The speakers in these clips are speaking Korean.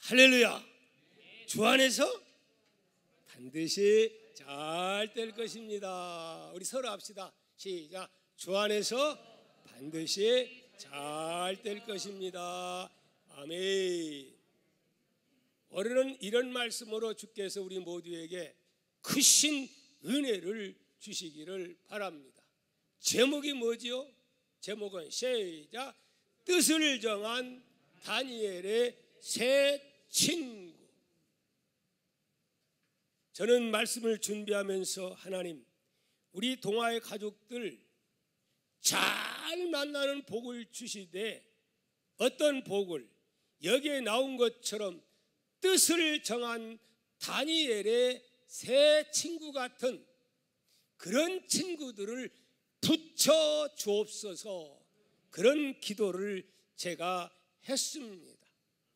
할렐루야. 주 안에서 반드시 잘 될 것입니다. 우리 서로 합시다. 시작. 주 안에서 반드시 잘 될 것입니다. 아멘. 오늘은 이런 말씀으로 주께서 우리 모두에게 크신 은혜를 주시기를 바랍니다. 제목이 뭐지요? 제목은 시작. 뜻을 정한 다니엘의 새 친구. 저는 말씀을 준비하면서 하나님, 우리 동아의 가족들 잘 만나는 복을 주시되 어떤 복을 여기에 나온 것처럼 뜻을 정한 다니엘의 새 친구 같은 그런 친구들을 붙여 주옵소서, 그런 기도를 제가 했습니다.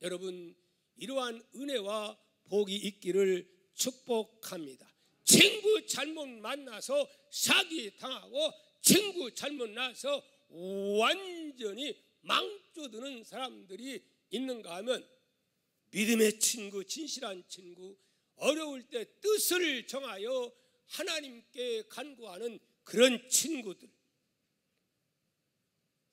여러분, 이러한 은혜와 복이 있기를 축복합니다. 친구 잘못 만나서 사기 당하고 친구 잘못 나서 완전히 망조드는 사람들이 있는가 하면, 믿음의 친구, 진실한 친구, 어려울 때 뜻을 정하여 하나님께 간구하는 그런 친구들,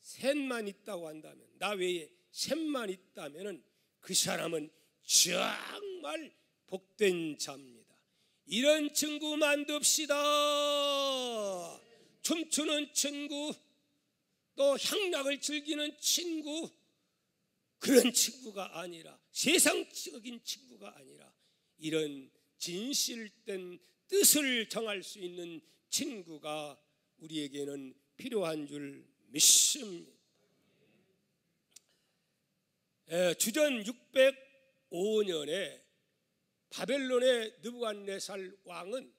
셋만 있다고 한다면, 나 외에 셋만 있다면 그 사람은 정말 복된 자입니다. 이런 친구 만듭시다. 춤추는 친구, 또 향락을 즐기는 친구, 그런 친구가 아니라, 세상적인 친구가 아니라 이런 진실된 뜻을 정할 수 있는 친구가 우리에게는 필요한 줄 믿습니다. 주전 605년에 바벨론의 느부갓네살 왕은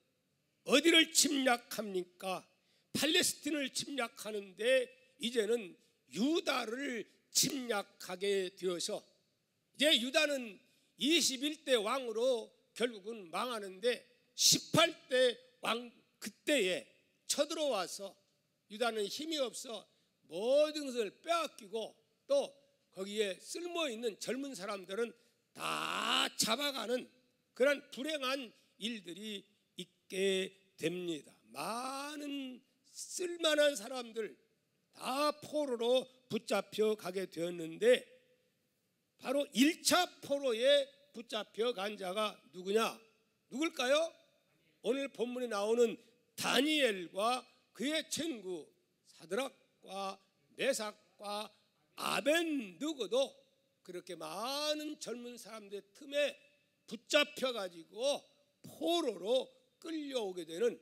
어디를 침략합니까? 팔레스틴을 침략하는데 이제는 유다를 침략하게 되어서, 이제 유다는 21대 왕으로 결국은 망하는데 18대 왕 그때에 쳐들어와서 유다는 힘이 없어 모든 것을 빼앗기고 또 거기에 쓸모있는 젊은 사람들은 다 잡아가는 그런 불행한 일들이 있게 됩니다. 많은 쓸만한 사람들 다 포로로 붙잡혀 가게 되었는데, 바로 1차 포로에 붙잡혀 간 자가 누구냐? 누굴까요? 오늘 본문에 나오는 다니엘과 그의 친구 사드락과 메삭과 아벤느고도 그렇게 많은 젊은 사람들의 틈에 붙잡혀 가지고 포로로 끌려오게 되는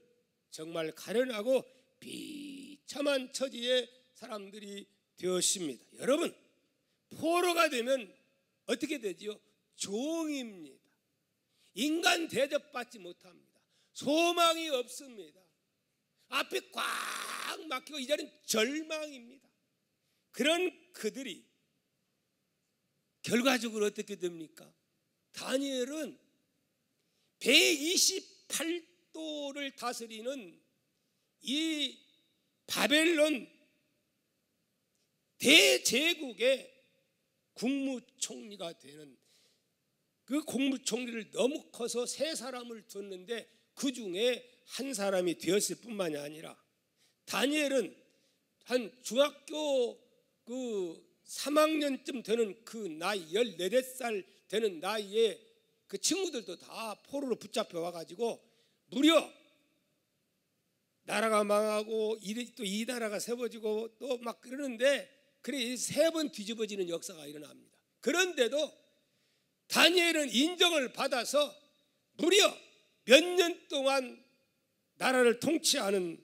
정말 가련하고 비참한 처지의 사람들이 되었습니다. 여러분, 포로가 되면 어떻게 되지요? 종입니다. 인간 대접받지 못합니다. 소망이 없습니다. 앞에 꽉 막히고 이 자리는 절망입니다. 그런 그들이 결과적으로 어떻게 됩니까? 다니엘은 128도를 다스리는 이 바벨론 대제국의 국무총리가 되는, 그 국무총리를 너무 커서 세 사람을 뒀는데 그 중에 한 사람이 되었을 뿐만이 아니라, 다니엘은 한 중학교 그 3학년쯤 되는 그 나이, 14살 되는 나이에 그 친구들도 다 포로로 붙잡혀 와가지고 무려 나라가 망하고 또 이 나라가 세워지고 또 막 그러는데, 그래 3번 뒤집어지는 역사가 일어납니다. 그런데도 다니엘은 인정을 받아서 무려 몇 년 동안 나라를 통치하는,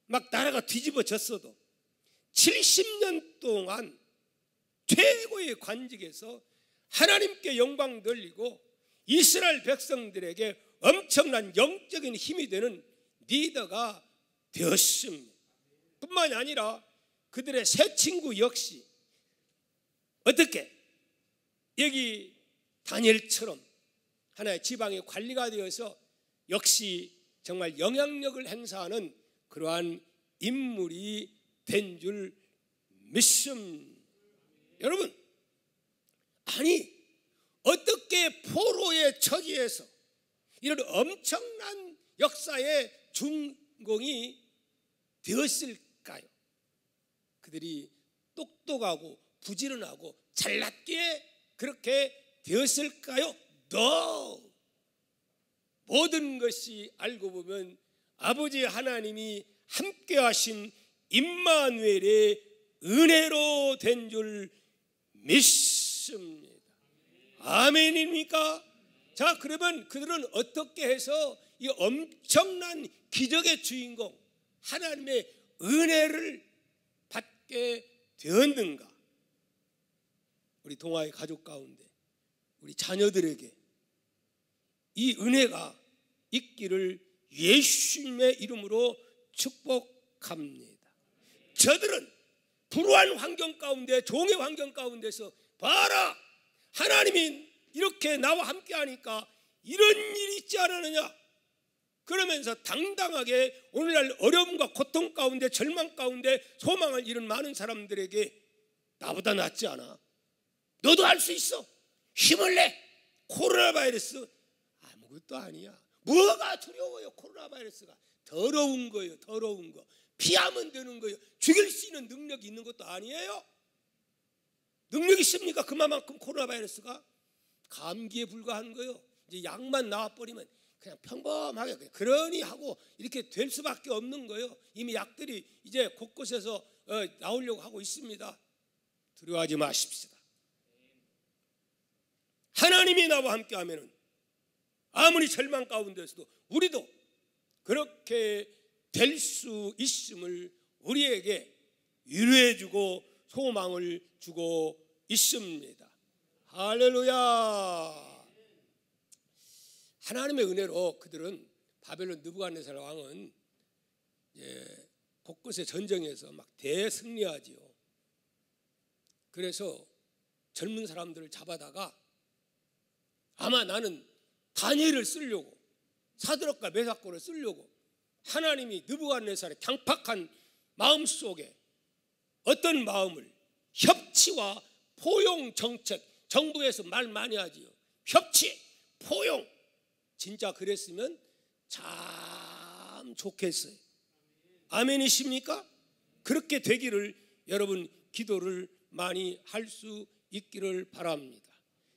막 나라가 뒤집어졌어도 70년 동안 최고의 관직에서 하나님께 영광 돌리고 이스라엘 백성들에게 엄청난 영적인 힘이 되는 리더가 되었습니다. 뿐만이 아니라 그들의 새 친구 역시 어떻게 여기 다니엘처럼 하나의 지방의 관리가 되어서 역시 정말 영향력을 행사하는 그러한 인물이 된 줄 믿습니다. 여러분, 아니 포로의 처지에서 이런 엄청난 역사의 주인공이 되었을까요? 그들이 똑똑하고 부지런하고 잘났기에 그렇게 되었을까요? No. 모든 것이 알고 보면 아버지 하나님이 함께 하신 임마누엘의 은혜로 된 줄 믿습니다. 아멘입니까? 자, 그러면 그들은 어떻게 해서 이 엄청난 기적의 주인공 하나님의 은혜를 받게 되었는가? 우리 동아의 가족 가운데 우리 자녀들에게 이 은혜가 있기를 예수님의 이름으로 축복합니다. 저들은 불우한 환경 가운데, 종의 환경 가운데서 봐라, 하나님이 이렇게 나와 함께 하니까 이런 일이 있지 않았느냐, 그러면서 당당하게 오늘날 어려움과 고통 가운데, 절망 가운데 소망을 잃은 많은 사람들에게 나보다 낫지 않아, 너도 할 수 있어, 힘을 내, 코로나 바이러스 아무것도 아니야. 뭐가 두려워요? 코로나 바이러스가 더러운 거예요. 더러운 거. 피하면 되는 거예요. 죽일 수 있는 능력이 있는 것도 아니에요. 능력이 있습니까? 그만큼 코로나 바이러스가 감기에 불과한 거예요. 이제 약만 나와버리면 그냥 평범하게 그러니 하고 이렇게 될 수밖에 없는 거예요. 이미 약들이 이제 곳곳에서 나오려고 하고 있습니다. 두려워하지 마십시다. 하나님이 나와 함께 하면은 아무리 절망 가운데서도 우리도 그렇게 될 수 있음을 우리에게 위로해 주고 소망을 주고 있습니다. 할렐루야. 하나님의 은혜로 그들은 바벨론 느부갓네살 왕은 곳곳의 전쟁에서 막 대승리하지요. 그래서 젊은 사람들을 잡아다가 아마 나는 다니엘을 쓰려고, 사드락과 메삭고를 쓰려고 하나님이 느부갓네살의 강팍한 마음 속에 어떤 마음을, 협치와 포용 정책, 정부에서 말 많이 하지요. 협치, 포용. 진짜 그랬으면 참 좋겠어요. 아멘이십니까? 그렇게 되기를 여러분 기도를 많이 할 수 있기를 바랍니다.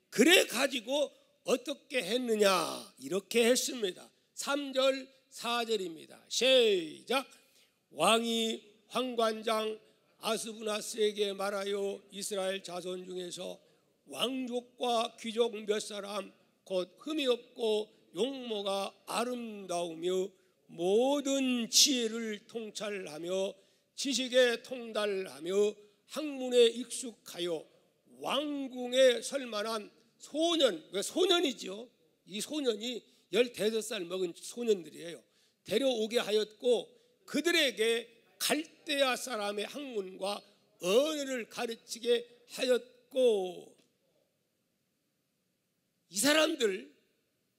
그래 가지고 어떻게 했느냐, 이렇게 했습니다. 3절 4절입니다 시작. 왕이 황관장 아스부나스에게 말하여 이스라엘 자손 중에서 왕족과 귀족 몇 사람 곧 흠이 없고 용모가 아름다우며 모든 지혜를 통찰하며 지식에 통달하며 학문에 익숙하여 왕궁에 설만한 소년, 소년이죠. 이 소년이 15살 먹은 소년들이에요. 데려오게 하였고 그들에게 갈대아 사람의 학문과 언어를 가르치게 하였고. 이 사람들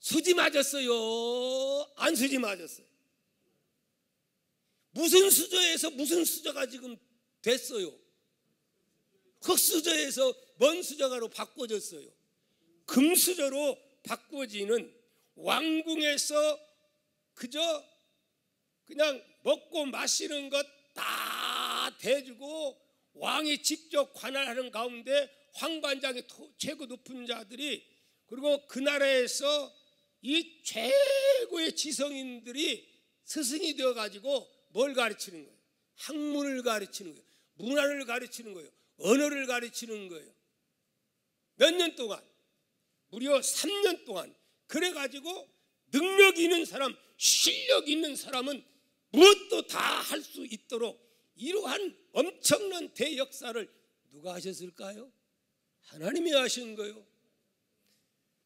수지 맞았어요? 안 수지 맞았어요? 무슨 수저에서 무슨 수저가 지금 됐어요? 흙수저에서 뭔 수저가로 바꿔졌어요? 금수저로 바꿔지는, 왕궁에서 그저 그냥 먹고 마시는 것 다 대주고 왕이 직접 관할하는 가운데 황관장의 최고 높은 자들이, 그리고 그 나라에서 이 최고의 지성인들이 스승이 되어가지고 뭘 가르치는 거예요? 학문을 가르치는 거예요. 문화를 가르치는 거예요. 언어를 가르치는 거예요. 몇 년 동안, 무려 3년 동안. 그래가지고 능력 있는 사람, 실력 있는 사람은 무엇도 다 할 수 있도록 이러한 엄청난 대역사를 누가 하셨을까요? 하나님이 하신 거예요.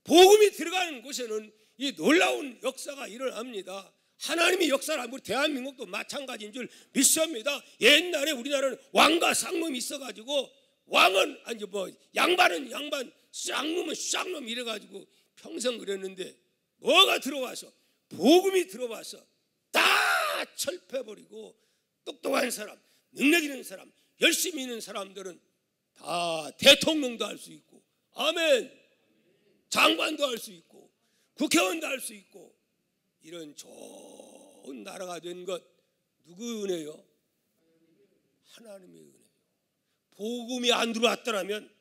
복음이 들어가는 곳에는 이 놀라운 역사가 일어납니다. 하나님이 역사를 하면 대한민국도 마찬가지인 줄 믿습니다. 옛날에 우리나라는 왕과 쌍놈이 있어가지고 왕은 아니 뭐 양반은 양반, 쌍놈은 쌍놈 이래가지고 평생 그랬는데 뭐가 들어와서, 복음이 들어와서 다 철폐버리고 똑똑한 사람, 능력 있는 사람, 열심히 있는 사람들은 다 대통령도 할 수 있고, 아멘. 장관도 할 수 있고 국회의원도 할 수 있고 이런 좋은 나라가 된 것 누구 은혜요? 하나님의 은혜요. 복음이 안 들어왔더라면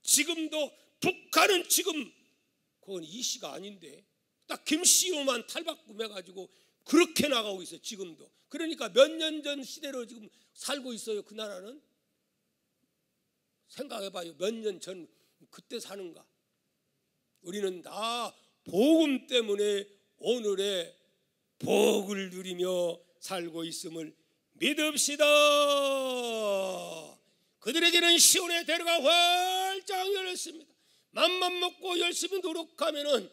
지금도 북한은 지금 그건 이 시가 아닌데 딱 김씨로만 탈바꿈해가지고 그렇게 나가고 있어요. 지금도. 그러니까 몇 년 전 시대로 지금 살고 있어요. 그 나라는. 생각해봐요. 몇 년 전 그때 사는가. 우리는 다 복음 때문에 오늘의 복을 누리며 살고 있음을 믿읍시다. 그들에게는 시온의 대로가 활짝 열렸습니다. 맘만 먹고 열심히 노력하면은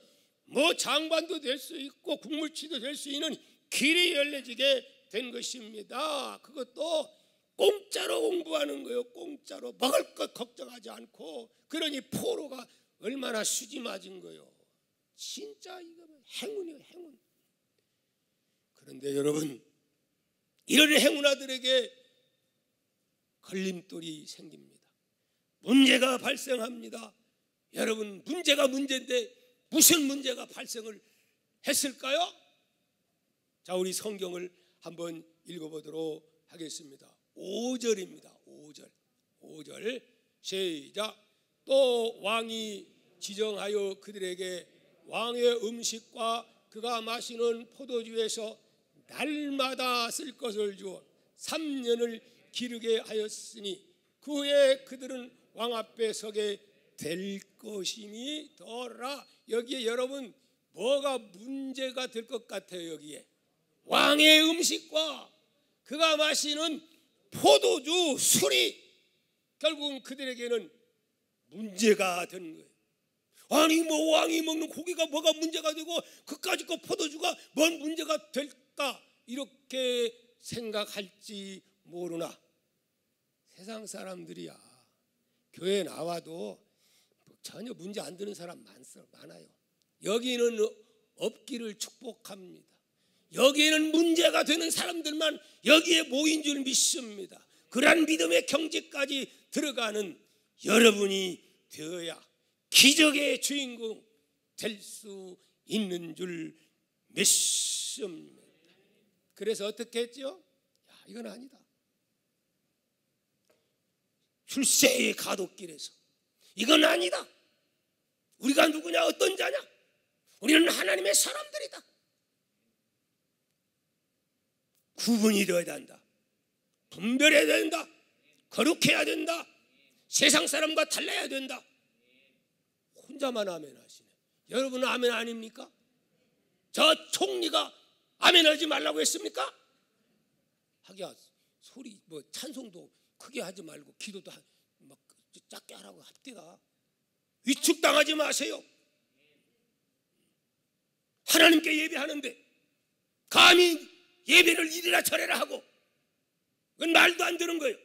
뭐 장관도 될 수 있고 국무치도 될 수 있는 길이 열려지게 된 것입니다. 그것도 공짜로 공부하는 거예요. 공짜로 먹을 것 걱정하지 않고. 그러니 포로가 얼마나 수지 맞은 거예요. 진짜 이거 행운이에요. 행운. 그런데 여러분, 이런 행운아들에게 걸림돌이 생깁니다. 문제가 발생합니다. 여러분, 문제가 문제인데 무슨 문제가 발생을 했을까요? 자, 우리 성경을 한번 읽어보도록 하겠습니다. 5절입니다. 5절 시작. 또 왕이 지정하여 그들에게 왕의 음식과 그가 마시는 포도주에서 날마다 쓸 것을 주어 3년을 기르게 하였으니 그 후에 그들은 왕 앞에 서게 될 것임이더라. 여기에 여러분 뭐가 문제가 될 것 같아요? 여기에 왕의 음식과 그가 마시는 포도주, 술이 결국은 그들에게는 문제가 된 거예요. 아니 뭐 왕이 먹는 고기가 뭐가 문제가 되고 그까짓 거 포도주가 뭔 문제가 될까 이렇게 생각할지 모르나 세상 사람들이야 교회 나와도 전혀 문제 안 되는 사람 많아요. 여기는 없기를 축복합니다. 여기에는 문제가 되는 사람들만 여기에 모인 줄 믿습니다. 그러한 믿음의 경지까지 들어가는 여러분이 되어야 기적의 주인공 될 수 있는 줄 믿습니다. 그래서 어떻게 했죠? 야, 이건 아니다. 출세의 가독길에서 이건 아니다. 우리가 누구냐, 어떤 자냐? 우리는 하나님의 사람들이다. 구분이 되어야 된다. 분별해야 된다. 거룩해야 된다. 세상 사람과 달라야 된다. 혼자만 아멘 하시네. 여러분은 아멘 아닙니까? 저 총리가 아멘 하지 말라고 했습니까? 하기야 소리 뭐 찬송도 크게 하지 말고 기도도 막 작게 하라고 합디다. 위축당하지 마세요. 하나님께 예배하는데 감히 예배를 이리라 저래라 하고 그건 말도 안 되는 거예요.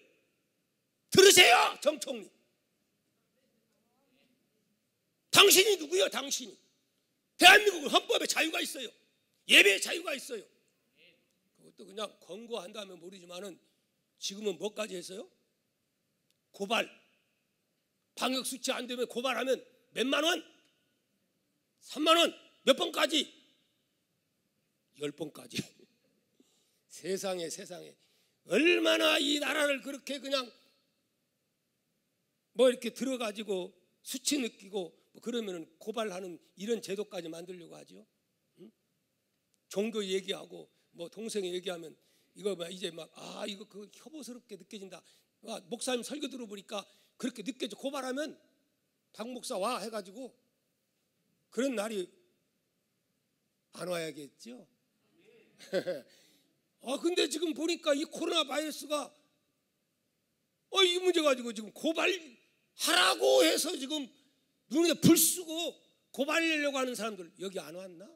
들으세요, 정총리. 당신이 누구요? 당신이. 대한민국은 헌법에 자유가 있어요. 예배의 자유가 있어요. 그것도 그냥 권고한다면 모르지만은 지금은 뭐까지 했어요? 고발. 방역수치 안 되면 고발하면 몇만 원? 3만 원? 몇 번까지? 10번까지. 세상에 얼마나 이 나라를 그렇게 그냥 뭐 이렇게 들어가지고 수치 느끼고 뭐 그러면은 고발하는 이런 제도까지 만들려고 하죠. 응? 종교 얘기하고 뭐 동생 얘기하면 이거 막 이제 막 이거 그 혐오스럽게 느껴진다. 목사님 설교 들어보니까 그렇게 느껴져. 고발하면 박 목사 와 해가지고 그런 날이 안 와야겠죠. 근데 지금 보니까 이 코로나 바이러스가 이 문제 가지고 지금 고발하라고 해서 지금 눈에 불 쓰고 고발하려고 하는 사람들 여기 안 왔나?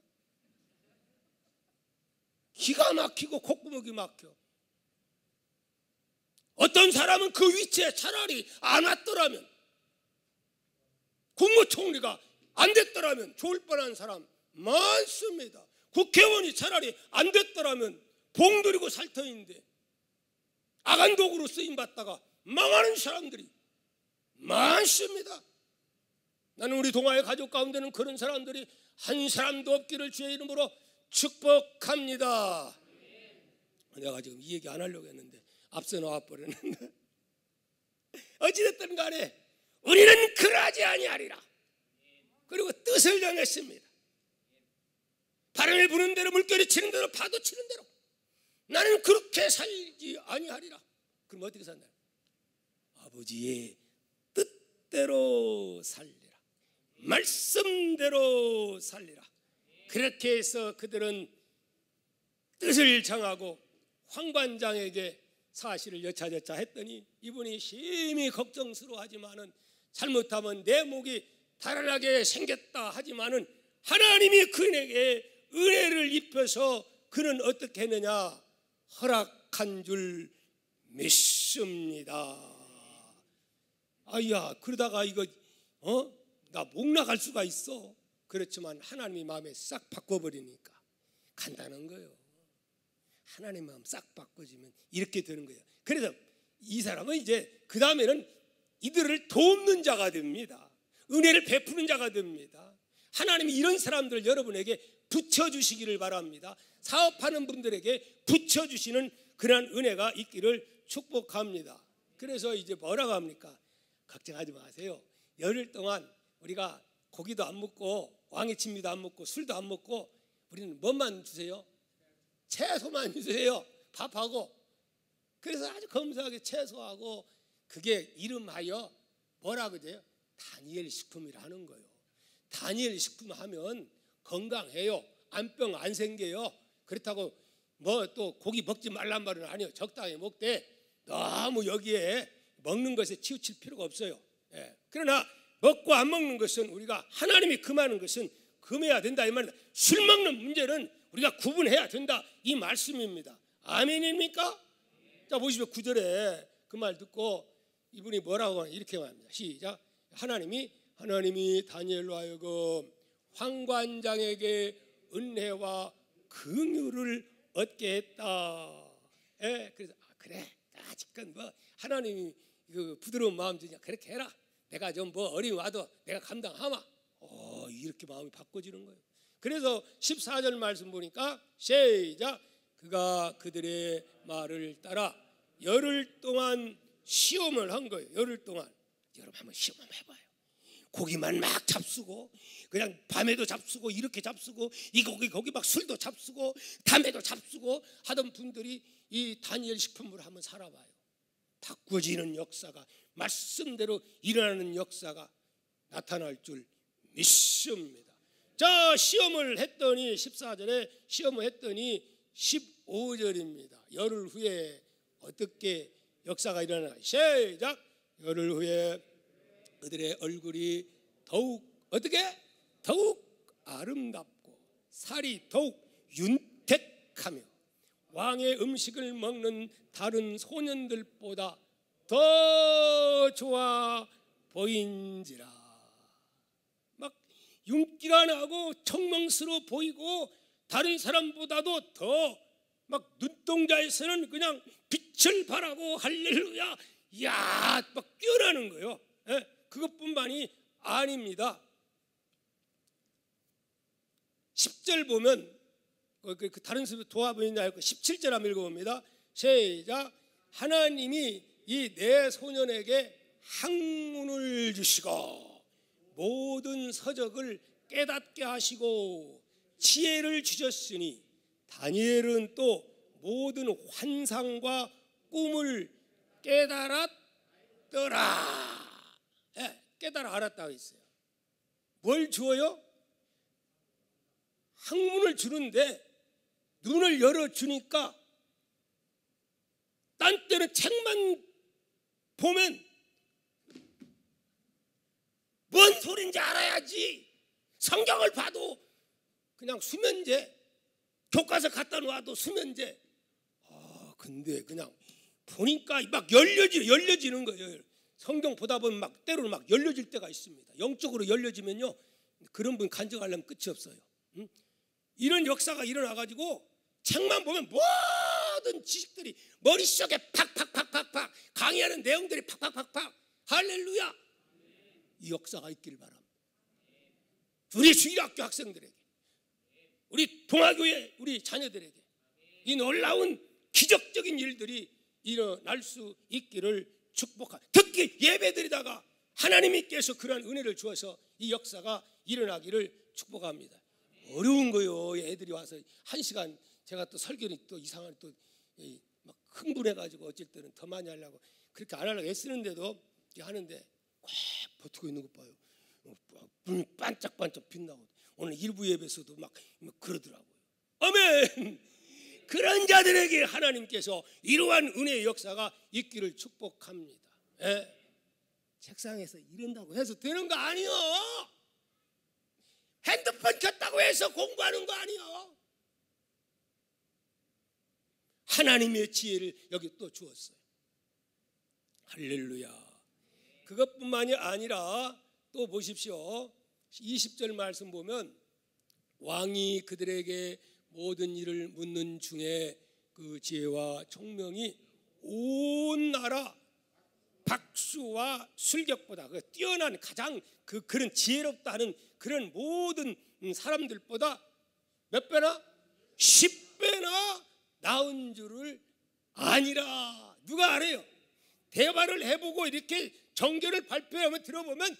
기가 막히고 콧구멍이 막혀. 어떤 사람은 그 위치에 차라리 안 왔더라면, 국무총리가 안 됐더라면 좋을 뻔한 사람 많습니다. 국회의원이 차라리 안 됐더라면 봉들이고 살 터인데 아간독으로 쓰임받다가 망하는 사람들이 많습니다. 나는 우리 동아의 가족 가운데는 그런 사람들이 한 사람도 없기를 주의 이름으로 축복합니다. 내가 지금 이 얘기 안 하려고 했는데 앞서 나와버렸는데 어찌됐든 간에 우리는 그러하지 아니하리라. 그리고 뜻을 정했습니다. 바람이 부는 대로 물결이 치는 대로 파도 치는 대로 나는 그렇게 살지 아니하리라. 그럼 어떻게 산다? 아버지의 뜻대로 살리라. 말씀대로 살리라. 그렇게 해서 그들은 뜻을 정하고 황관장에게 사실을 여차저차 했더니 이분이 심히 걱정스러워하지만은 잘못하면 내 목이 달아나게 생겼다 하지만은 하나님이 그에게 은혜를 입혀서 그는 어떻게 했느냐? 허락한 줄 믿습니다. 아야, 그러다가 이거 나 목 나갈 수가 있어. 그렇지만 하나님이 마음에 싹 바꿔버리니까 간단한 거예요. 하나님 마음 싹 바꿔지면 이렇게 되는 거예요. 그래서 이 사람은 이제 그 다음에는 이들을 돕는 자가 됩니다. 은혜를 베푸는 자가 됩니다. 하나님이 이런 사람들을 여러분에게 붙여주시기를 바랍니다. 사업하는 분들에게 붙여주시는 그러한 은혜가 있기를 축복합니다. 그래서 이제 뭐라고 합니까? 걱정하지 마세요. 열흘 동안 우리가 고기도 안 먹고 왕의침미도 안 먹고 술도 안 먹고 우리는 뭐만 주세요? 채소만 주세요. 밥하고. 그래서 아주 검소하게 채소하고 그게 이름하여 뭐라 그래요? 다니엘 식품이라는 거예요. 다니엘 식품 하면 건강해요. 안병 안 생겨요. 그렇다고 뭐 또 고기 먹지 말란 말은 아니에요. 적당히 먹되 너무 여기에 먹는 것에 치우칠 필요가 없어요. 예. 그러나 먹고 안 먹는 것은 우리가 하나님이 금하는 것은 금해야 된다 이 말입니다. 술 먹는 문제는 우리가 구분해야 된다 이 말씀입니다. 아멘입니까? 자 보시면 9절에 그 말 듣고 이분이 뭐라고 이렇게 말합니다. 시작. 하나님이 다니엘로 하여금 황관장에게 은혜와 긍휼을 얻게 했다. 예, 그래서 그래 아직은 뭐 하나님이 그 부드러운 마음 주냐 그렇게 해라. 내가 좀 뭐 어려움 와도 내가 감당하마. 이렇게 마음이 바꿔지는 거예요. 그래서 14절 말씀 보니까 시작. 그가 그들의 말을 따라 열흘 동안 시험을 한 거예요. 열흘 동안. 여러분 한번 시험 한번 해봐요. 고기만 막 잡수고 그냥 밤에도 잡수고 이렇게 잡수고 이 거기 막 술도 잡수고 담배도 잡수고 하던 분들이 이 다니엘 식품을 한번 살아봐요. 바꿔지는 역사가 말씀대로 일어나는 역사가 나타날 줄 믿습니다. 자 시험을 했더니 14절에 시험을 했더니 15절입니다. 열흘 후에 어떻게 역사가 일어나? 시작. 열흘 후에 그들의 얼굴이 더욱 어떻게? 더욱 아름답고 살이 더욱 윤택하며 왕의 음식을 먹는 다른 소년들보다 더 좋아 보인지라. 막 윤기가 나고 청명스러워 보이고 다른 사람보다도 더 막 눈동자에서는 그냥 빛을 발하고 할렐루야 야 막 뛰어나는 거예요. 예? 그것뿐만이 아닙니다. 10절 보면 그 다른 수업 도와보이냐 할 거 17절 한번 읽어봅니다. 시작. 하나님이 이 네 소년에게 학문을 주시고 모든 서적을 깨닫게 하시고 지혜를 주셨으니 다니엘은 또 모든 환상과 꿈을 깨달았더라. 네, 깨달아 알았다고 했어요. 뭘 주어요? 학문을 주는데 눈을 열어주니까 딴 때는 책만 보면 뭔 소린지 알아야지. 성경을 봐도 그냥 수면제 교과서 갖다 놔도 수면제. 근데 그냥 보니까 막 열려지는 거예요. 성경 보다 보면 막 때로는 막 열려질 때가 있습니다. 영적으로 열려지면요 그런 분 간증하려면 끝이 없어요. 이런 역사가 일어나가지고 책만 보면 모든 지식들이 머릿속에 팍팍팍팍팍 강의하는 내용들이 팍팍팍팍 할렐루야. 이 역사가 있기를 바랍니다. 우리 주일학교 학생들에게, 우리 동아교회 우리 자녀들에게 이 놀라운 기적적인 일들이 일어날 수 있기를 축복합니다. 특히 예배드리다가 하나님께서 그러한 은혜를 주어서 이 역사가 일어나기를 축복합니다. 어려운 거요. 애들이 와서 1시간 제가 또 설교를 또 이상한 또 막 흥분해가지고 어쩔 때는 더 많이 하려고 그렇게 안 하려고 애쓰는데도 하는데 꽉 버티고 있는 것 봐요. 눈이 반짝반짝 빛나고 오늘 일부 예배에서도 막 그러더라고요. 아멘. 그런 자들에게 하나님께서 이러한 은혜의 역사가 있기를 축복합니다. 예? 책상에서 이런다고 해서 되는 거 아니요. 핸드폰 켰다고 해서 공부하는 거 아니요. 하나님의 지혜를 여기 또 주었어요. 할렐루야. 그것뿐만이 아니라 또 보십시오. 20절 말씀 보면 왕이 그들에게 모든 일을 묻는 중에 그 지혜와 총명이 온 나라 박수와 술격보다 뛰어난 가장 그런 지혜롭다는 그런 모든 사람들보다 몇 배나? 10배나 나은 줄을 아니라. 누가 알아요? 대화를 해보고 이렇게 정결을 발표하면 들어보면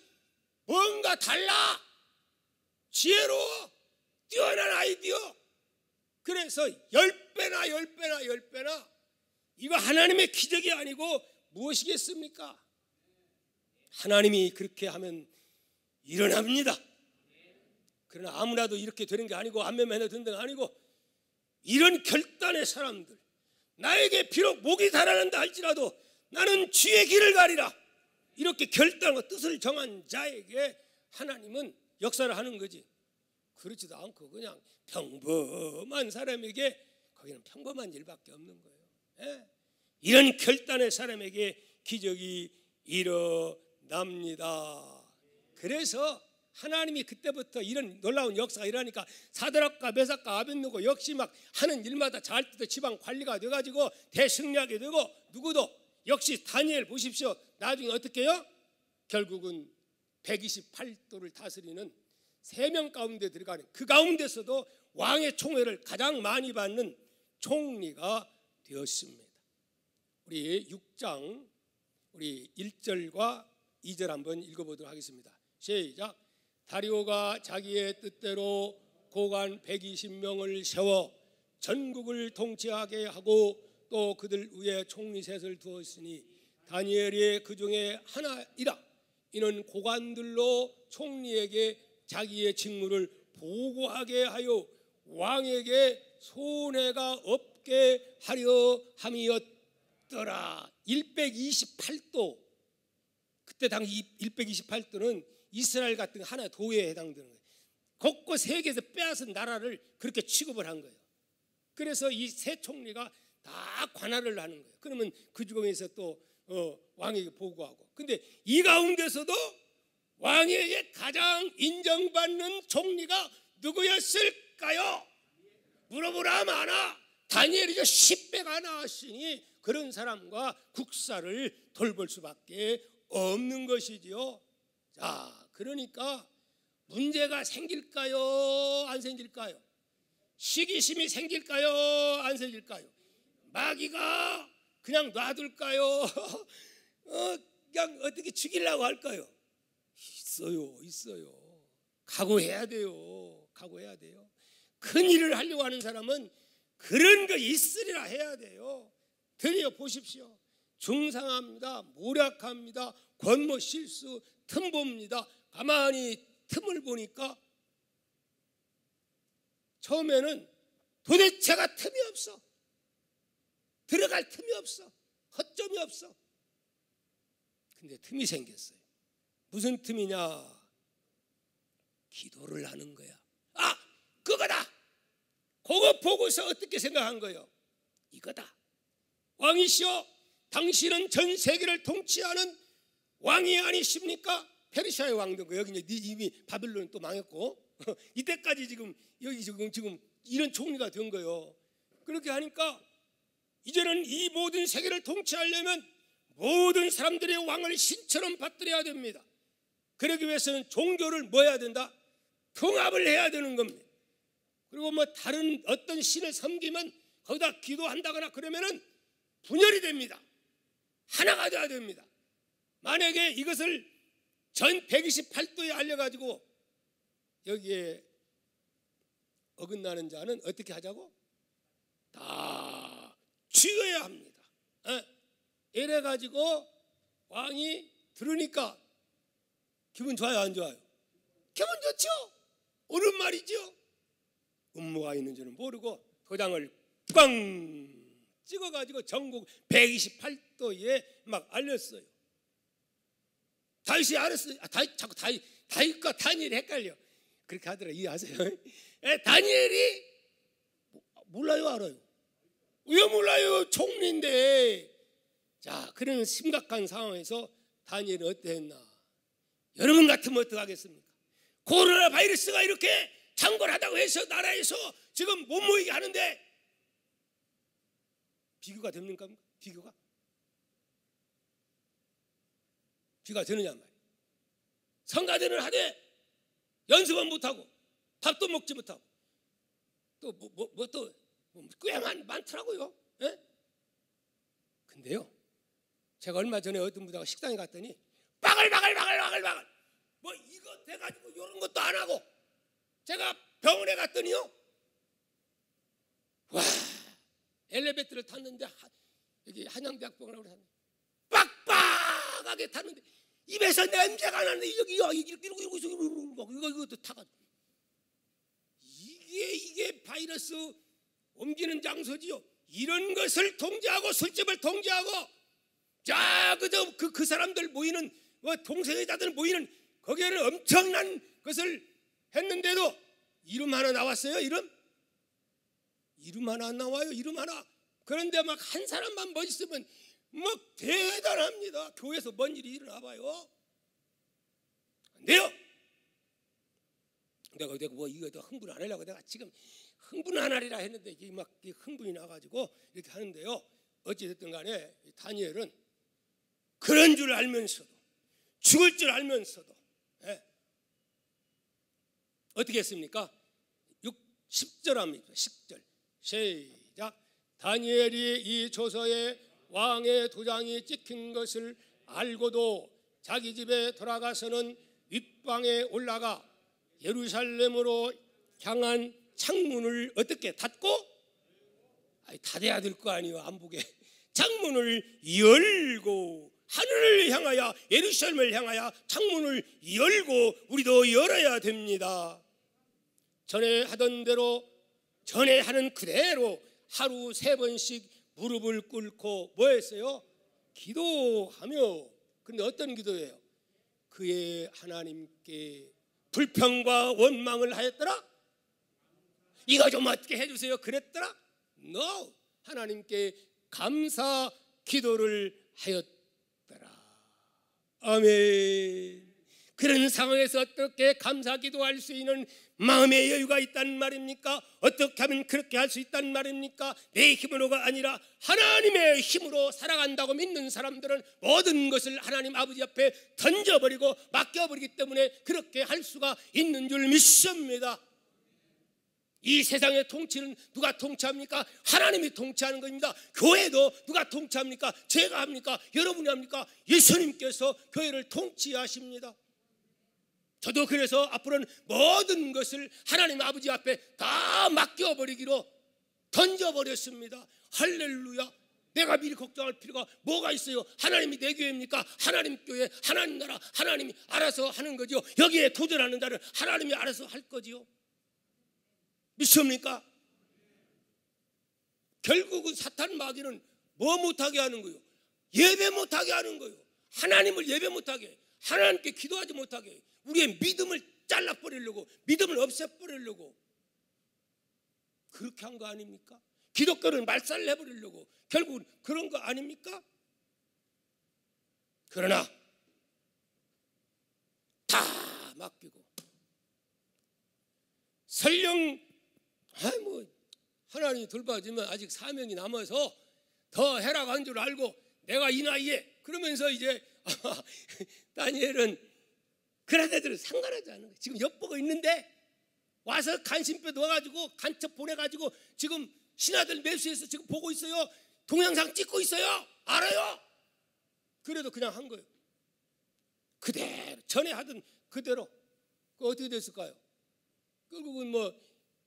뭔가 달라. 지혜로워. 뛰어난 아이디어. 그래서 10배나 이거 하나님의 기적이 아니고 무엇이겠습니까? 하나님이 그렇게 하면 일어납니다. 그러나 아무나도 이렇게 되는 게 아니고 안면면에 든게 아니고 이런 결단의 사람들, 나에게 비록 목이 달아난다 할지라도 나는 주의 길을 가리라, 이렇게 결단과 뜻을 정한 자에게 하나님은 역사를 하는 거지. 그렇지도 않고 그냥 평범한 사람에게 거기는 평범한 일밖에 없는 거예요. 예? 이런 결단의 사람에게 기적이 일어납니다. 그래서 하나님이 그때부터 이런 놀라운 역사가 일어나니까 사드락과 메삭과 아벳느고 역시 막 하는 일마다 잘 때도 지방 관리가 돼가지고 대승리하게 되고, 누구도 역시 다니엘 보십시오. 나중에 어떻게 해요? 결국은 128도를 다스리는 3명 가운데 들어가는, 그 가운데서도 왕의 총애를 가장 많이 받는 총리가 되었습니다. 우리 6장 우리 1절과 2절 한번 읽어보도록 하겠습니다. 시작. 다리오가 자기의 뜻대로 고관 120명을 세워 전국을 통치하게 하고 또 그들 위에 총리 셋을 두었으니 다니엘이 그 중에 하나이라. 이는 고관들로 총리에게 자기의 직무를 보고하게 하여 왕에게 손해가 없게 하려 함이었더라. 128도. 그때 당시 128도는 이스라엘 같은 하나의 도에 해당되는 거예요. 곳곳 세계에서 빼앗은 나라를 그렇게 취급을 한 거예요. 그래서 이 세 총리가 다 관할을 하는 거예요. 그러면 그 중에서 또 왕에게 보고하고. 근데 이 가운데서도 왕에게 가장 인정받는 총리가 누구였을까요? 물어보라 마나. 다니엘이죠. 10배가 나았으니 그런 사람과 국사를 돌볼 수밖에 없는 것이지요. 자, 그러니까 문제가 생길까요? 안 생길까요? 시기심이 생길까요? 안 생길까요? 마귀가 그냥 놔둘까요? 그냥 어떻게 죽이려고 할까요? 있어요. 각오해야 돼요. 큰 일을 하려고 하는 사람은 그런 거 있으리라 해야 돼요. 드디어 보십시오. 중상합니다. 모략합니다. 권모 실수 틈봅니다. 가만히 틈을 보니까 처음에는 도대체가 틈이 없어. 들어갈 틈이 없어. 허점이 없어. 근데 틈이 생겼어요. 무슨 틈이냐? 기도를 하는 거야. 아, 그거다. 그거 보고서 어떻게 생각한 거예요? 이거다. 왕이시여, 당신은 전 세계를 통치하는 왕이 아니십니까? 페르시아의 왕된 거. 여기 이미 바빌론은 또 망했고 이때까지 지금 여기 지금 이런 총리가 된 거예요. 그렇게 하니까 이제는 이 모든 세계를 통치하려면 모든 사람들의 왕을 신처럼 받들어야 됩니다. 그러기 위해서는 종교를 뭐 해야 된다? 통합을 해야 되는 겁니다. 그리고 뭐 다른 어떤 신을 섬기면 거기다 기도한다거나 그러면은 분열이 됩니다. 하나가 돼야 됩니다. 만약에 이것을 전 128도에 알려가지고 여기에 어긋나는 자는 어떻게 하자고? 다 죽여야 합니다. 이래가지고 왕이 들으니까 기분 좋아요, 안 좋아요? 기분 좋죠. 옳은 말이죠. 음모가 있는 줄은 모르고 도장을 꽝 찍어가지고 전국 128도에 막 알렸어요. 다윗이 알았어요. 자꾸 다윗과 다니엘이 헷갈려. 그렇게 하더라. 이해하세요? 다니엘이 몰라요, 알아요? 왜 몰라요? 총리인데. 자, 그런 심각한 상황에서 다니엘은 어떻게 했나? 여러분 같으면 어떻게 하겠습니까? 코로나 바이러스가 이렇게 창궐하다고 해서 나라에서 지금 못 모이게 하는데 비교가 됩니까? 비교가 되느냐 말이에요. 성가대는 하되 연습은 못하고 밥도 먹지 못하고 또 또 꽤 많더라고요. 예? 근데요, 제가 얼마 전에 어떤 분하고 식당에 갔더니 바글바글 뭐 이거 돼가지고 이런 것도 안 하고, 제가 병원에 갔더니요, 와, 엘리베이터를 탔는데 여기 한양대학병원이라고 탔는데 빡빡하게 탔는데 입에서 냄새가 나는데 이것도 타가지고 이게 바이러스 옮기는 장소지요. 이런 것을 통제하고 술집을 통제하고 자 그저 그 사람들 모이는 동성애자들 모이는 거기에는 엄청난 것을 했는데도 이름 하나 나왔어요. 이름 하나 안 나와요. 이름 하나. 그런데 막 한 사람만 멋있으면 막 대단합니다. 교회에서 뭔 일이 일어나 봐요. 안 돼요. 내가 뭐 이거 흥분 안 하려고 내가 지금 흥분 안 하리라 했는데 이게 막 흥분이 나가지고 이렇게 하는데요. 어찌됐든 간에 다니엘은 그런 줄 알면서도, 죽을 줄 알면서도 어떻게 했습니까? 10절 합니다. 10절 시작. 다니엘이 이 조서에 왕의 도장이 찍힌 것을 알고도 자기 집에 돌아가서는 윗방에 올라가 예루살렘으로 향한 창문을 어떻게 닫고? 닫아야 될 거 아니에요. 안 보게. 창문을 열고 하늘을 향하여, 예루살렘을 향하여 창문을 열고 우리도 열어야 됩니다. 전에 하던 대로, 전에 하는 그대로 하루 3번씩 무릎을 꿇고 뭐 했어요? 기도하며. 근데 어떤 기도예요? 그의 하나님께 불평과 원망을 하였더라? 이거 좀 어떻게 해주세요 그랬더라? No. 하나님께 감사 기도를 하였더라. 아멘. 그런 상황에서 어떻게 감사 기도할 수 있는 마음의 여유가 있단 말입니까? 어떻게 하면 그렇게 할 수 있단 말입니까? 내 힘으로가 아니라 하나님의 힘으로 살아간다고 믿는 사람들은 모든 것을 하나님 아버지 앞에 던져버리고 맡겨버리기 때문에 그렇게 할 수가 있는 줄 믿습니다. 이 세상의 통치는 누가 통치합니까? 하나님이 통치하는 겁니다. 교회도 누가 통치합니까? 제가 합니까? 여러분이 합니까? 예수님께서 교회를 통치하십니다. 저도 그래서 앞으로는 모든 것을 하나님 아버지 앞에 다 맡겨버리기로 던져버렸습니다. 할렐루야. 내가 미리 걱정할 필요가 뭐가 있어요? 하나님이 내 교회입니까? 하나님 교회, 하나님 나라, 하나님이 알아서 하는 거죠. 여기에 도전하는 자를 하나님이 알아서 할 거지요. 믿습니까? 결국은 사탄 마귀는 뭐 못하게 하는 거예요? 예배 못하게 하는 거예요. 하나님을 예배 못하게, 하나님께 기도하지 못하게, 우리의 믿음을 잘라버리려고, 믿음을 없애버리려고 그렇게 한 거 아닙니까? 기독교를 말살내버리려고 결국은 그런 거 아닙니까? 그러나 다 맡기고 설령 하나님이 돌봐주면 아직 사명이 남아서 더 해라고 한 줄 알고 내가 이 나이에 그러면서 이제 다니엘은 그런 애들은 상관하지 않은 거예요. 지금 엿보고 있는데 와서 간신배 넣어가지고 간첩 보내가지고 지금 신하들 매수해서 지금 보고 있어요. 동영상 찍고 있어요. 알아요? 그래도 그냥 한 거예요. 그대로 전에 하던 그대로. 그 어떻게 됐을까요? 결국은 뭐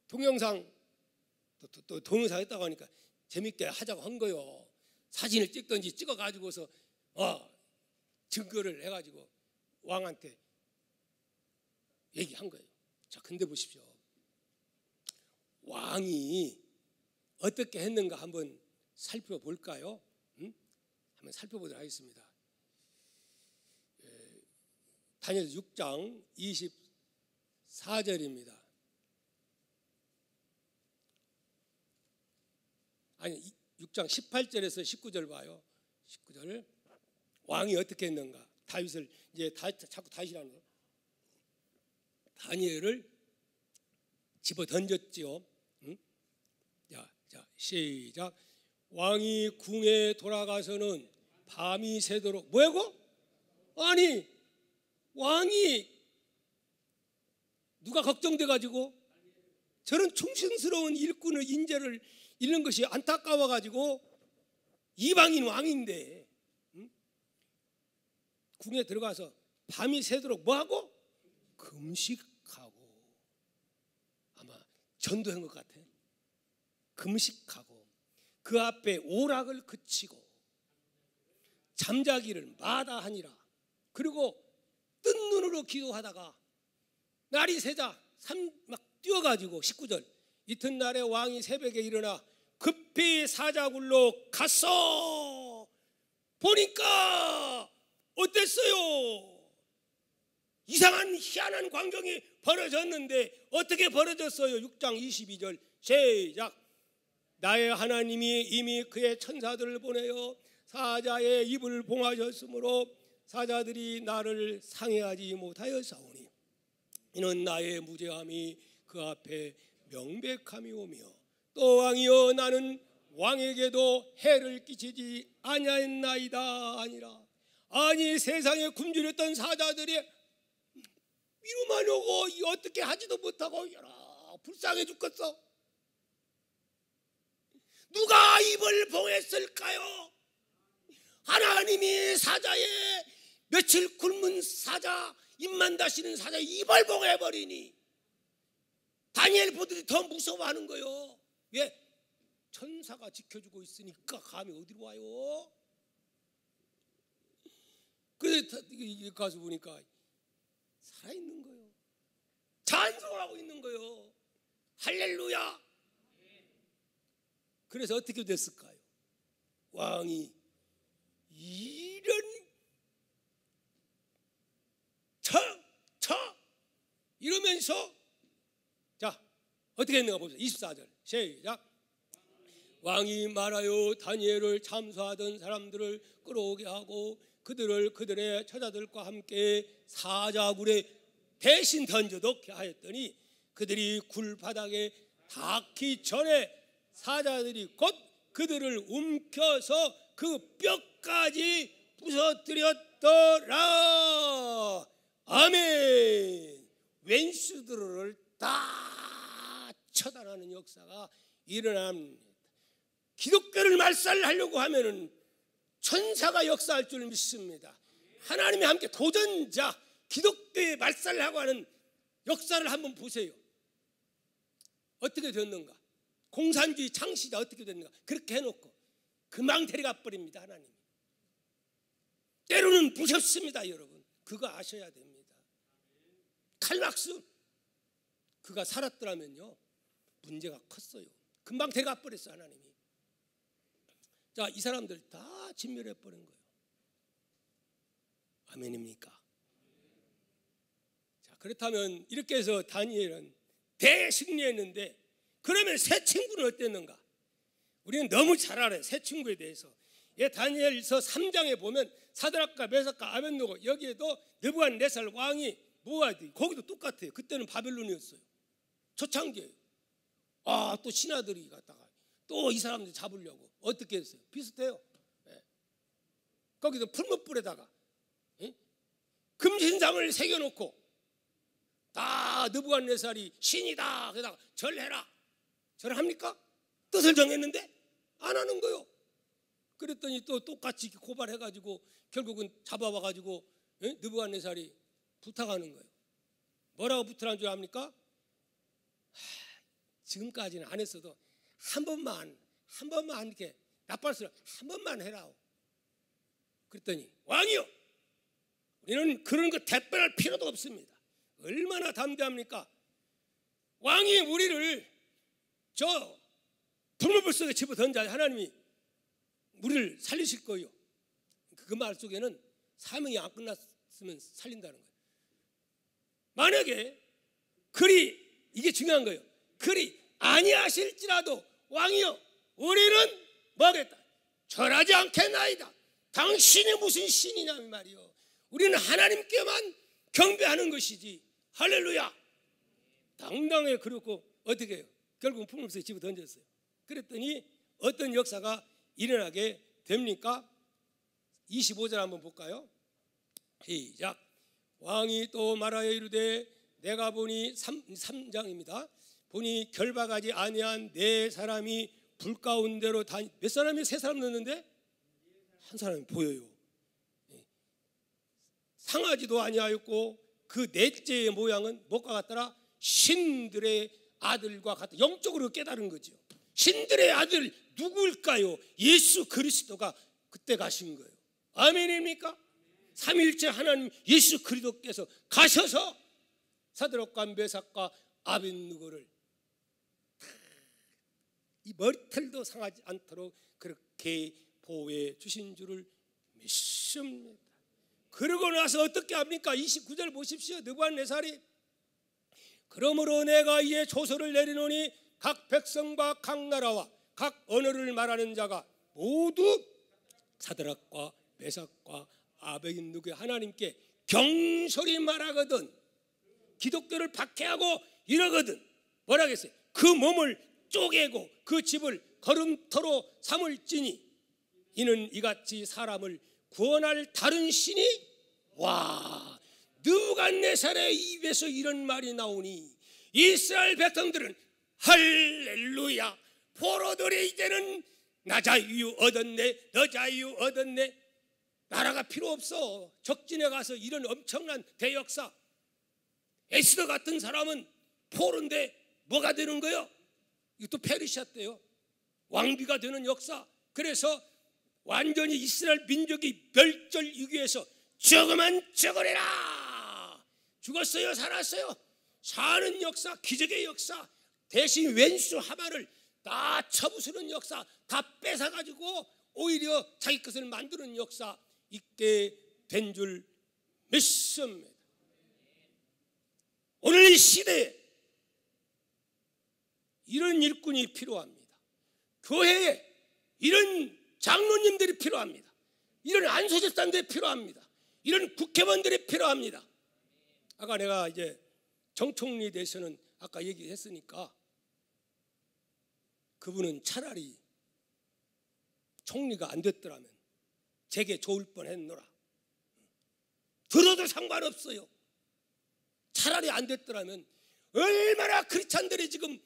동영상 또 동영상 했다고 하니까 재밌게 하자고 한 거요. 사진을 찍든지 찍어가지고서 증거를 해가지고 왕한테 얘기한 거예요. 자, 근데 보십시오. 왕이 어떻게 했는가 한번 살펴볼까요? 한번 살펴보도록 하겠습니다. 다니엘 6장 24절입니다. 아니 6장 18절에서 19절 봐요. 19절. 왕이 어떻게 했는가? 다윗을 이제 자꾸 다윗이라는 거. 다니엘을 집어 던졌지요. 자, 시작. 왕이 궁에 돌아가서는 밤이 새도록 뭐라고? 아니 왕이 누가 걱정돼 가지고 저런 충성스러운 일꾼의 인재를 잃는 것이 안타까워 가지고 이방인 왕인데 궁에 들어가서 밤이 새도록 뭐하고? 금식하고. 아마 전도한 것 같아. 금식하고 그 앞에 오락을 그치고 잠자기를 마다하니라. 그리고 뜬 눈으로 기도하다가 날이 새자 막 뛰어가지고 19절 이튿날에 왕이 새벽에 일어나 급히 사자굴로 갔어. 보니까 어땠어요? 이상한 희한한 광경이 벌어졌는데 어떻게 벌어졌어요? 6장 22절 시작. 나의 하나님이 이미 그의 천사들을 보내어 사자의 입을 봉하셨으므로 사자들이 나를 상해하지 못하였사오니 이는 나의 무죄함이 그 앞에 명백함이 오며 또 왕이여 나는 왕에게도 해를 끼치지 아니하였나이다 아니라. 아니 세상에 굶주렸던 사자들이 위로만 오고 어떻게 하지도 못하고 여러 불쌍해 죽겠어. 누가 입을 봉했을까요? 하나님이 사자의 며칠 굶은 사자 입만 다시는 사자 입을 봉해버리니 다니엘 보더니 더 무서워하는 거예요. 왜? 천사가 지켜주고 있으니까 감이 어디로 와요? 그래서 가서 보니까 살아있는 거예요. 찬송하고 있는 거예요. 할렐루야. 그래서 어떻게 됐을까요? 왕이 이런 이러면서 자 어떻게 했는가 봅시다. 24절 시작. 왕이 말하여 다니엘을 참수하던 사람들을 끌어오게 하고 그들을 그들의 처자들과 함께 사자굴에 대신 던져놓게 하였더니 그들이 굴 바닥에 닿기 전에 사자들이 곧 그들을 움켜서 그 뼈까지 부서뜨렸더라. 아멘. 왼수들을 다 처단하는 역사가 일어납니다. 기독교를 말살하려고 하면은 천사가 역사할 줄 믿습니다. 하나님이 함께 도전자 기독교의 말살하고 하는 역사를 한번 보세요. 어떻게 됐는가? 공산주의 창시자 어떻게 됐는가? 그렇게 해놓고 금방 데려가 버립니다. 하나님이. 때로는 무섭습니다. 여러분 그거 아셔야 됩니다. 칼막스 그가 살았더라면요 문제가 컸어요. 금방 데려가 버렸어요. 하나님이. 자, 이 사람들 다 진멸해 버린 거예요. 아멘입니까? 자, 그렇다면 이렇게 해서 다니엘은 대승리했는데 그러면 새 친구는 어땠는가? 우리는 너무 잘 알아요. 새 친구에 대해서. 다니엘서 3장에 보면 사드락과 메삭과 아벳느고 여기에도 느부갓네살 왕이 모아야 거기도 똑같아요. 그때는 바벨론이었어요. 초창기예요. 또 신하들이 갔다가 또 이 사람들 잡으려고 어떻게 했어요? 비슷해요. 거기서 풀무불에다가 금신상을 새겨놓고 다 느부갓네살이 신이다 그러다가 절해라. 절합니까? 뜻을 정했는데 안 하는 거요. 그랬더니 또 똑같이 고발해가지고 결국은 잡아와가지고 느부갓네살이 부탁하는 거예요. 뭐라고 부탁한 줄 압니까? 지금까지는 안 했어도 한 번만 이렇게 나팔소리 한 번만 해라. 그랬더니 왕이요, 우리는 그런 거 대변할 필요도 없습니다. 얼마나 담대합니까? 왕이 우리를 저 불물불 속에 집어던져 하나님이 우리를 살리실 거예요. 그 말 속에는 사명이 안 끝났으면 살린다는 거예요. 만약에 그리, 이게 중요한 거예요. 그리 아니하실지라도 왕이여, 우리는 뭐하겠다? 절하지 않겠나이다. 당신이 무슨 신이냐 말이요. 우리는 하나님께만 경배하는 것이지. 할렐루야. 당당하게 그렇고 어떻게 해요? 결국은 풍물속에 집어 던졌어요. 그랬더니 어떤 역사가 일어나게 됩니까? 25절 한번 볼까요? 시작. 왕이 또 말하여 이르되 내가 보니 3장입니다. 보니 결박하지 아니한 네 사람이 불 가운데로 몇 사람이? 세 사람 넣었는데 한 사람이 보여요. 상하지도 아니하였고 그 넷째의 모양은 뭐가 같더라? 신들의 아들과 같다. 영적으로 깨달은 거죠. 신들의 아들 누구일까요? 예수 그리스도가 그때 가신 거예요. 아멘입니까? 삼위일체 하나님 예수 그리스도께서 가셔서 사드락과 메삭과 아벳느고를 이 머리털도 상하지 않도록 그렇게 보호해 주신 줄을 믿습니다. 그러고 나서 어떻게 합니까? 29절 보십시오. 느부갓네살이 그러므로 내가 이에 조서를 내리노니 각 백성과 각 나라와 각 언어를 말하는 자가 모두 사드락과 메삭과 아벳느고의 하나님께 경솔히 말하거든. 기독교를 박해하고 이러거든. 뭐라겠어요? 그 몸을 쪼개고 그 집을 걸음터로 삼을지니 이는 이같이 사람을 구원할 다른 신이 와, 느부갓네살의 입에서 이런 말이 나오니 이스라엘 백성들은 할렐루야, 포로들이 이제는 나 자유 얻었네, 너 자유 얻었네. 나라가 필요 없어. 적진에 가서 이런 엄청난 대역사. 에스더 같은 사람은 포로인데 뭐가 되는 거예요? 이것도 페르시아 때요. 왕비가 되는 역사. 그래서 완전히 이스라엘 민족이 멸절 위기에서 죽으면 죽으리라. 죽었어요, 살았어요? 사는 역사, 기적의 역사. 대신 왼수 하마를 다 쳐부수는 역사, 다 뺏어가지고 오히려 자기 것을 만드는 역사 있게 된 줄 믿습니다. 오늘 이 시대에 이런 일꾼이 필요합니다. 교회에 이런 장로님들이 필요합니다. 이런 안수집사님들이 필요합니다. 이런 국회의원들이 필요합니다. 아까 내가 이제 정총리에 대해서는 아까 얘기했으니까 그분은 차라리 총리가 안 됐더라면 제게 좋을 뻔했노라. 들어도 상관없어요. 차라리 안 됐더라면 얼마나 크리스찬들이 지금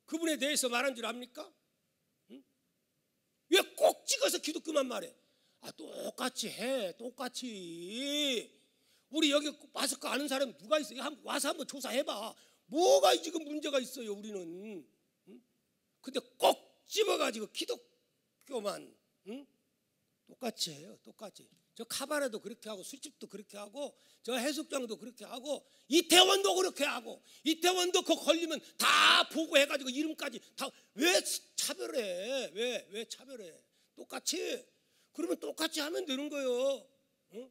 그분에 대해서 말한 줄 압니까? 응? 왜 꼭 찍어서 기독교만 말해? 아, 똑같이 해. 똑같이. 우리 여기 마스크 아는 사람 누가 있어요? 와서 한번 조사해봐. 뭐가 지금 문제가 있어요, 우리는. 응? 근데 꼭 집어가지고 기독교만 똑같이 해요. 똑같이. 저 카바레도 그렇게 하고 술집도 그렇게 하고 저 해수장도 그렇게 하고 이태원도 그렇게 하고 이태원도 그거 걸리면 다 보고해가지고 이름까지 다. 왜 차별해? 왜 차별해? 똑같이. 그러면 똑같이 하면 되는 거예요. 응?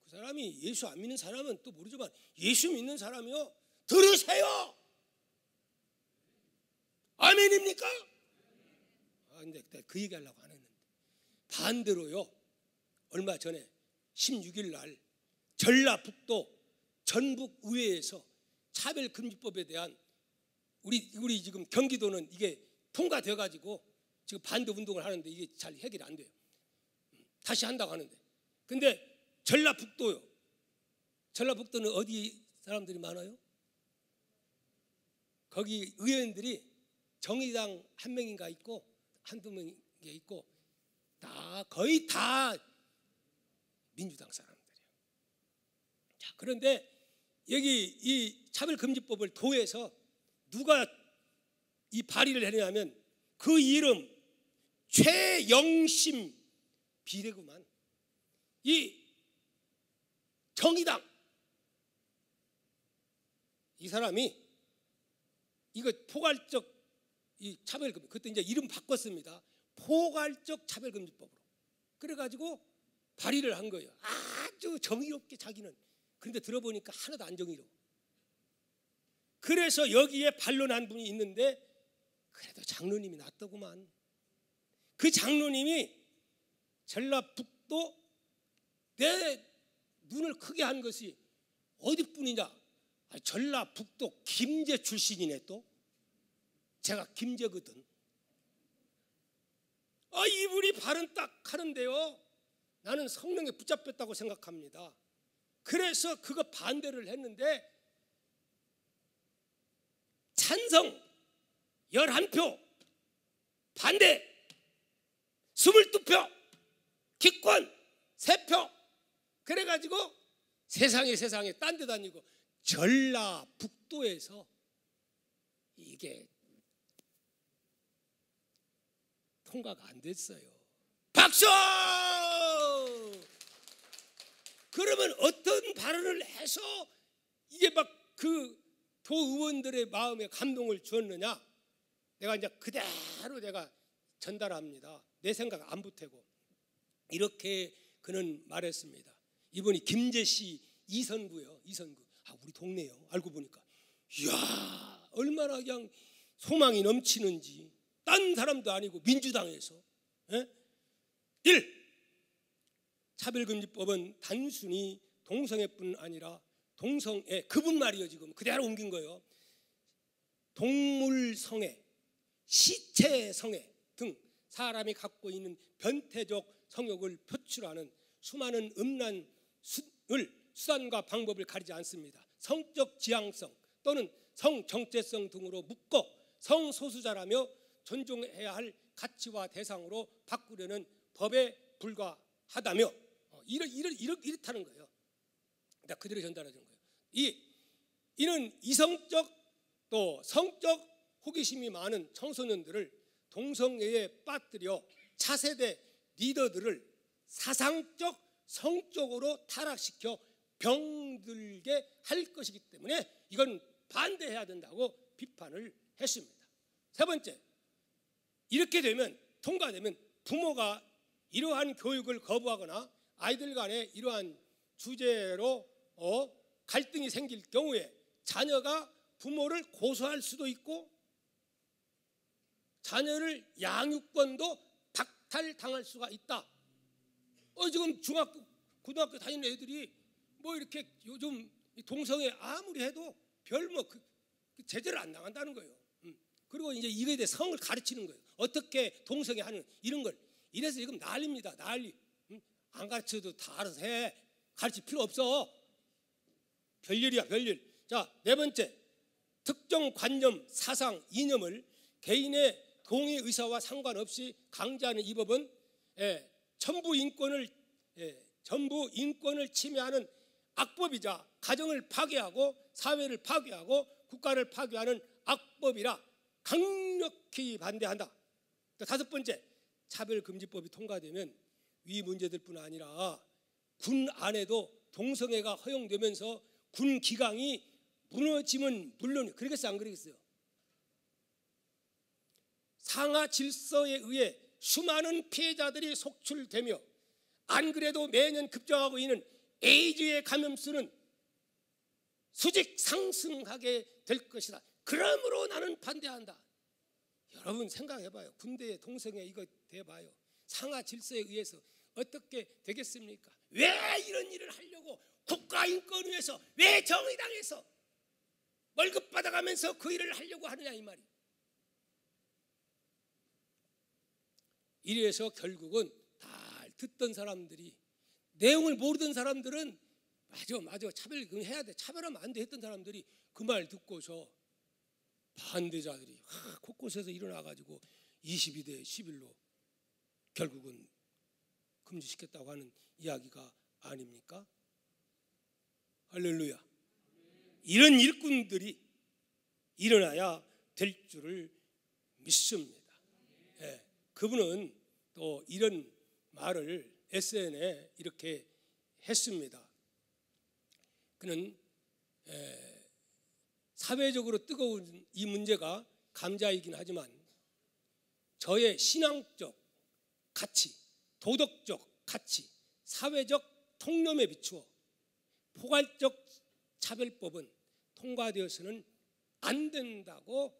그 사람이 예수 안 믿는 사람은 또 모르지만 예수 믿는 사람이요, 들으세요. 아멘입니까? 아, 근데 그 얘기 하려고 안 했는데 반대로요, 얼마 전에 16일 날 전라북도 전북의회에서 차별금지법에 대한 우리 지금 경기도는 이게 통과되어 가지고 지금 반대 운동을 하는데 이게 잘 해결이 안 돼요. 다시 한다고 하는데. 근데 전라북도요. 전라북도는 어디 사람들이 많아요. 거기 의원들이 정의당 한 명인가 있고 한두 명이 있고 거의 다 민주당 사람들이에요. 자, 그런데 여기 이 차별금지법을 도에서 누가 이 발의를 했냐면 그 이름 최영심 비례구만. 이 정의당 이 사람이 이거 포괄적 이 차별금지, 그때 이제 이름 바꿨습니다. 포괄적 차별금지법으로. 그래가지고 발의를 한 거예요. 아주 정의롭게 자기는. 그런데 들어보니까 하나도 안 정의로워. 그래서 여기에 반론한 분이 있는데 그래도 장로님이 낫더구만. 그 장로님이 전라북도 내 눈을 크게 한 것이 어디뿐이냐? 전라북도 김제 출신이네. 또 제가 김제거든. 이분이 발언 딱 하는데요, 나는 성령에 붙잡혔다고 생각합니다. 그래서 그거 반대를 했는데 찬성 11표, 반대 22표, 기권 3표. 그래가지고 세상에 딴 데 다니고 전라북도에서 이게 통과가 안 됐어요. 박수! 그러면 어떤 발언을 해서 이게 막 그 도의원들의 마음에 감동을 주었느냐? 내가 이제 그대로 내가 전달합니다. 내 생각 안 보태고. 이렇게 그는 말했습니다. 이분이 김제시 이선구요. 이선구. 우리 동네요. 알고 보니까 이야, 얼마나 그냥 소망이 넘치는지. 딴 사람도 아니고 민주당에서. 1. 차별금지법은 단순히 동성애뿐 아니라 동성애, 그분 말이요, 지금 그대로 옮긴 거예요. 동물성애, 시체성애 등 사람이 갖고 있는 변태적 성욕을 표출하는 수많은 음란을 수단과 방법을 가리지 않습니다. 성적 지향성 또는 성정체성 등으로 묶어 성소수자라며 존중해야 할 가치와 대상으로 바꾸려는 법에 불과하다며 이렇다는 거예요. 나 그대로 전달해 준 거예요. 이는 이성적 또 성적 호기심이 많은 청소년들을 동성애에 빠뜨려 차세대 리더들을 사상적 성적으로 타락시켜 병들게 할 것이기 때문에 이건 반대해야 된다고 비판을 했습니다. 3번째, 이렇게 되면, 통과되면 부모가 이러한 교육을 거부하거나 아이들 간에 이러한 주제로 갈등이 생길 경우에 자녀가 부모를 고소할 수도 있고 자녀를 양육권도 박탈당할 수가 있다. 지금 중학교, 고등학교 다니는 애들이 뭐 이렇게 요즘 동성애 아무리 해도 별 뭐 제재를 안 나간다는 거예요. 그리고 이제 이거에 대해 성을 가르치는 거예요. 어떻게 동성애 하는 이런 걸. 이래서 지금 난리입니다. 난리. 안 가르쳐도 다 알아서 해. 가르칠 필요 없어. 별일이야, 별일. 자, 4번째, 특정 관념, 사상, 이념을 개인의 동의 의사와 상관없이 강제하는 이 법은 전부 인권을 침해하는 악법이자 가정을 파괴하고 사회를 파괴하고 국가를 파괴하는 악법이라 강력히 반대한다. 5번째, 차별금지법이 통과되면 위 문제들뿐 아니라 군 안에도 동성애가 허용되면서 군 기강이 무너지면 물론, 그러겠어요, 안 그러겠어요? 상하 질서에 의해 수많은 피해자들이 속출되며 안 그래도 매년 급증하고 있는 에이즈의 감염수는 수직 상승하게 될 것이다. 그러므로 나는 반대한다. 여러분 생각해봐요. 군대에 동성애 이거 대봐요. 상하 질서에 의해서 어떻게 되겠습니까? 왜 이런 일을 하려고 국가인권위에서, 왜 정의당에서 월급 받아가면서 그 일을 하려고 하느냐 이 말이. 이래서 결국은 다 듣던 사람들이, 내용을 모르던 사람들은 맞아 차별 해야 돼, 차별하면 안 돼 했던 사람들이 그 말 듣고서 반대자들이 곳곳에서 일어나가지고 22대 11로 결국은 금지시켰다고 하는 이야기가 아닙니까? 할렐루야. 이런 일꾼들이 일어나야 될 줄을 믿습니다. 예, 그분은 또 이런 말을 SNS에 이렇게 했습니다. 그는 사회적으로 뜨거운 이 문제가 감자이긴 하지만 저의 신앙적 가치, 도덕적 가치, 사회적 통념에 비추어 포괄적 차별법은 통과되어서는 안 된다고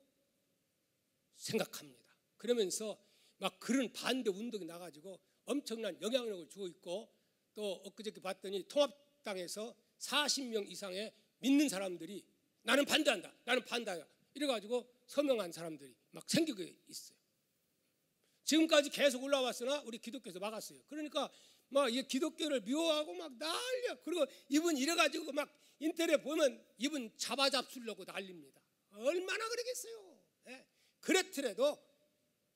생각합니다. 그러면서 막 그런 반대 운동이 나가지고 엄청난 영향력을 주고 있고, 또 엊그저께 봤더니 통합당에서 40명 이상의 믿는 사람들이 나는 반대한다, 나는 반대야 이래가지고 서명한 사람들이 막 생기고 있어요. 지금까지 계속 올라왔으나 우리 기독교에서 막았어요. 그러니까 막 이 기독교를 미워하고 막 난리야. 그리고 이분 이래가지고 막 인터넷 보면 이분 잡아잡수려고 난립니다. 얼마나 그러겠어요. 예. 그렇더라도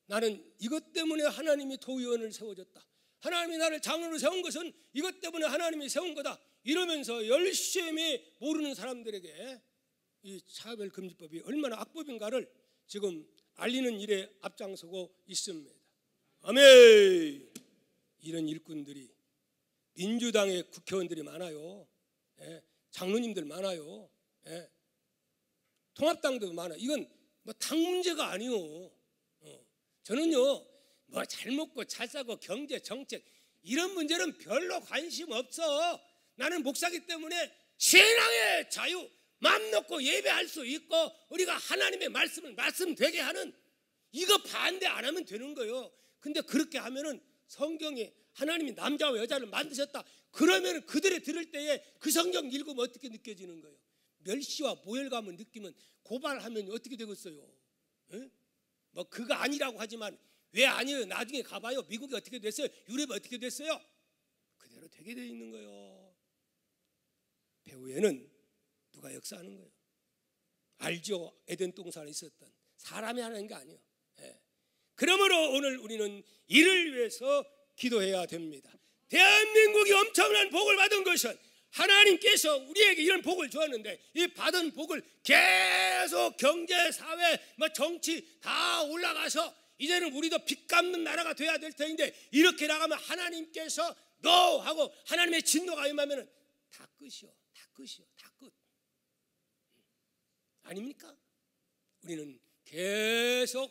나는 이것 때문에 하나님이 도의원을 세워줬다, 하나님이 나를 장로로 세운 것은 이것 때문에 하나님이 세운 거다, 이러면서 열심히 모르는 사람들에게 이 차별금지법이 얼마나 악법인가를 지금 알리는 일에 앞장서고 있습니다. 아멘. 이런 일꾼들이 민주당의 국회의원들이 많아요. 예. 장로님들 많아요. 예. 통합당도 많아요. 이건 뭐 당 문제가 아니요. 저는요, 뭐 잘 먹고 잘 사고 경제 정책 이런 문제는 별로 관심 없어. 나는 목사기 때문에 신앙의 자유, 마음 놓고 예배할 수 있고 우리가 하나님의 말씀을 말씀되게 하는, 이거 반대 안 하면 되는 거예요. 근데 그렇게 하면은 성경에 하나님이 남자와 여자를 만드셨다 그러면 그들이 들을 때에 그 성경 읽으면 어떻게 느껴지는 거예요? 멸시와 모멸감을 느끼면 고발하면 어떻게 되겠어요? 에? 뭐 그거 아니라고 하지만 왜 아니에요? 나중에 가봐요. 미국이 어떻게 됐어요? 유럽이 어떻게 됐어요? 그대로 되게 돼 있는 거예요. 배후에는 누가 역사하는 거예요? 알죠? 에덴 동산에 있었던 사람이 하는 게 아니에요. 예. 그러므로 오늘 우리는 이를 위해서 기도해야 됩니다. 대한민국이 엄청난 복을 받은 것은 하나님께서 우리에게 이런 복을 주었는데, 이 받은 복을 계속 경제, 사회, 정치 다 올라가서 이제는 우리도 빚 갚는 나라가 돼야 될 텐데, 이렇게 나가면 하나님께서 너 하고 하나님의 진노가 임하면 다 끝이요. 다 끝. 아닙니까? 우리는 계속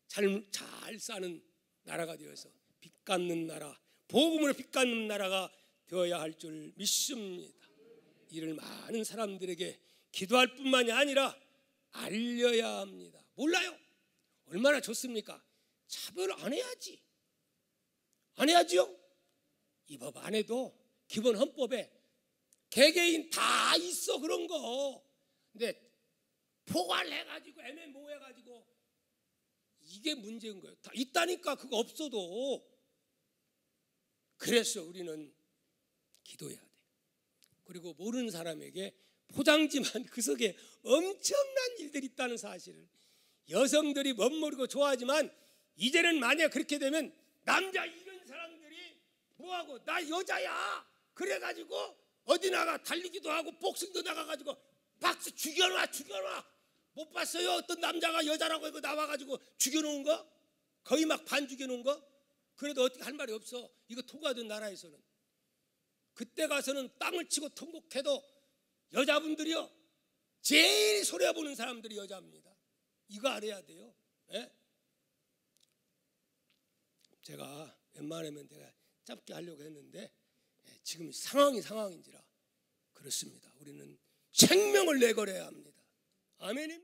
잘 사는 나라가 되어서 빚 갚는 나라, 복음으로 빚 갚는 나라가 되어야 할 줄 믿습니다. 이를 많은 사람들에게 기도할 뿐만이 아니라 알려야 합니다. 몰라요? 얼마나 좋습니까? 차별 안 해야지. 안 해야지요? 이 법 안 해도 기본 헌법에 개개인 다 있어 그런 거. 근데 포괄해가지고 애매모호해가지고 이게 문제인 거예요. 다 있다니까 그거 없어도. 그래서 우리는 기도해야 돼요. 그리고 모르는 사람에게 포장지만 그 속에 엄청난 일들이 있다는 사실을, 여성들이 멋모르고 좋아하지만 이제는 만약 그렇게 되면 남자 이런 사람들이 뭐하고 나 여자야 그래가지고 어디 나가 달리기도 하고 복싱도 나가가지고 박수 죽여놔. 못 봤어요? 어떤 남자가 여자라고 해서 나와가지고 죽여놓은 거? 거의 막 반 죽여놓은 거? 그래도 어떻게 할 말이 없어. 이거 통과된 나라에서는. 그때 가서는 땅을 치고 통곡해도 여자분들이요, 제일 손해보는 사람들이 여자입니다. 이거 알아야 돼요. 예? 제가 웬만하면 내가 짧게 하려고 했는데 지금 상황인지라 그렇습니다. 우리는 생명을 내걸어야 합니다. 아멘입니까?